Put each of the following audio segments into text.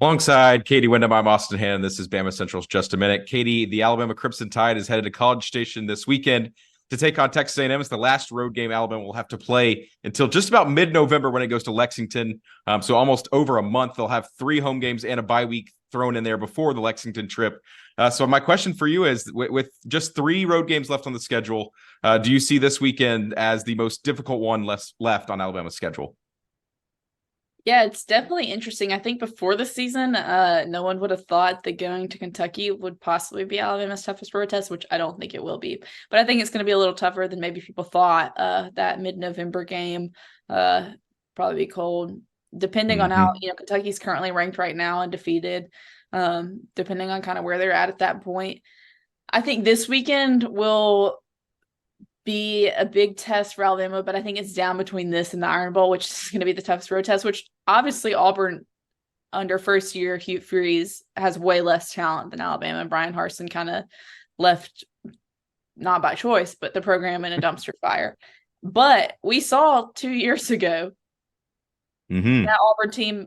Alongside Katie Wyndham, I'm Austin Hannon. This is Bama Central's Just a Minute. Katie, the Alabama Crimson Tide is headed to College Station this weekend to take on Texas A&M. It's the last road game Alabama will have to play until just about mid-November when it goes to Lexington. So almost over a month. They'll have 3 home games and a bye week thrown in there before the Lexington trip. So my question for you is, with just 3 road games left on the schedule, do you see this weekend as the most difficult one left on Alabama's schedule? Yeah, it's definitely interesting. I think before the season, no one would have thought that going to Kentucky would possibly be Alabama's toughest road test, which I don't think it will be. But I think it's going to be a little tougher than maybe people thought. That mid-November game, probably be cold, depending on how, Kentucky's currently ranked right now and defeated, depending on kind of where they're at that point. I think this weekend will be a big test for Alabama, but I think it's down between this and the Iron Bowl, which is going to be the toughest road test, which obviously Auburn under first year Hugh Freeze has way less talent than Alabama. Brian Harsin kind of left, not by choice, but the program in a dumpster fire. But we saw 2 years ago that Auburn team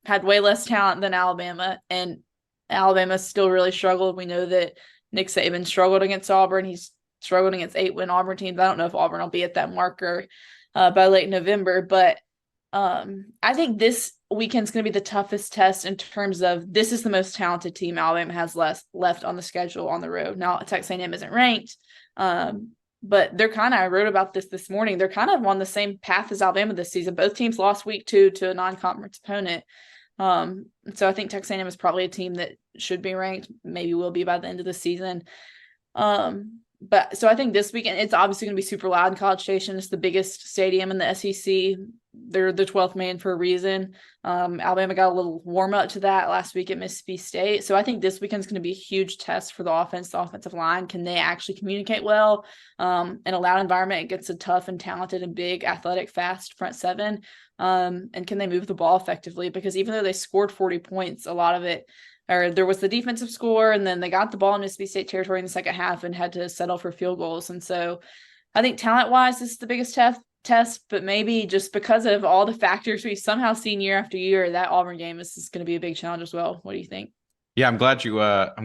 had way less talent than Alabama, and Alabama still really struggled. We know that Nick Saban struggled against Auburn. He's struggled against 8-win Auburn teams. I don't know if Auburn will be at that marker by late November, but I think this weekend's going to be the toughest test in terms of this is the most talented team Alabama has left on the schedule on the road. Now, Texas A&M isn't ranked, but they're kind of, I wrote about this morning, they're kind of on the same path as Alabama this season. Both teams lost week 2 to a non-conference opponent. So I think Texas A&M is probably a team that should be ranked, maybe will be by the end of the season. But so I think this weekend, it's obviously going to be super loud in College Station. It's the biggest stadium in the SEC. They're the 12th man for a reason. Alabama got a little warm up to that last week at Mississippi State. So I think this weekend's going to be a huge test for the offensive line. Can they actually communicate well in a loud environment against a tough and talented and big, athletic, fast front seven? And can they move the ball effectively? Because even though they scored 40 points, a lot of it, or there was the defensive score, and then they got the ball in Mississippi State territory in the second half and had to settle for field goals. And so I think talent-wise, this is the biggest test, but maybe just because of all the factors we've somehow seen year after year, that Auburn game is going to be a big challenge as well. What do you think? Yeah, I'm glad you brought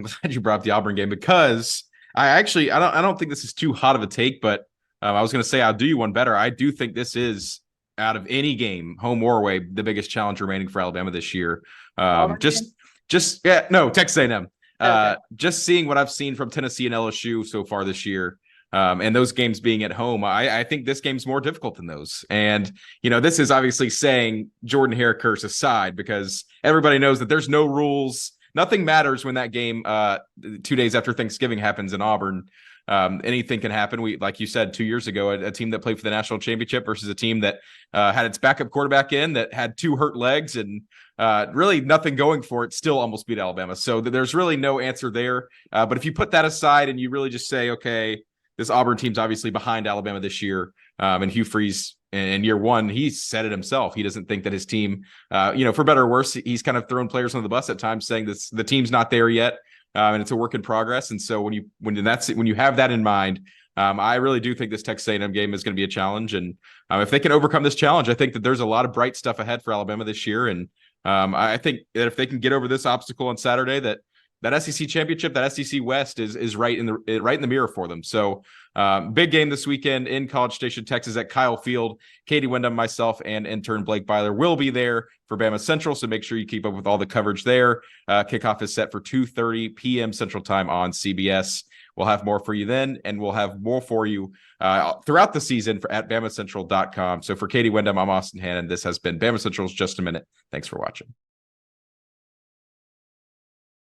up the Auburn game, because I don't think this is too hot of a take, but I was going to say I'll do you one better. I do think this is, out of any game, home or away, the biggest challenge remaining for Alabama this year. Texas A&M. Okay. Just seeing what I've seen from Tennessee and LSU so far this year, and those games being at home, I think this game's more difficult than those. And, this is obviously saying Jordan Hare curse aside, because everybody knows that there's no rules. Nothing matters when that game 2 days after Thanksgiving happens in Auburn. Anything can happen. Like you said, 2 years ago, a team that played for the national championship versus a team that had its backup quarterback in, that had 2 hurt legs and really nothing going for it, still almost beat Alabama. So there's really no answer there. But if you put that aside and you really just say, okay, this Auburn team's obviously behind Alabama this year, and Hugh Freeze in year 1, he said it himself. He doesn't think that his team, for better or worse, he's kind of thrown players under the bus at times, saying this the team's not there yet. And it's a work in progress. And so when you have that in mind, I really do think this Texas A&M game is going to be a challenge. And if they can overcome this challenge, I think that there's a lot of bright stuff ahead for Alabama this year. And I think that if they can get over this obstacle on Saturday, that SEC championship, that SEC West is right in the mirror for them. So big game this weekend in College Station, Texas, at Kyle Field. Katie Wyndham, myself, and intern Blake Byler will be there for Bama Central, so make sure you keep up with all the coverage there. Kickoff is set for 2:30 p.m. Central Time on CBS. We'll have more for you then, and we'll have more for you throughout the season at BamaCentral.com. So for Katie Wyndham, I'm Austin Hannon. This has been Bama Central's Just a Minute. Thanks for watching.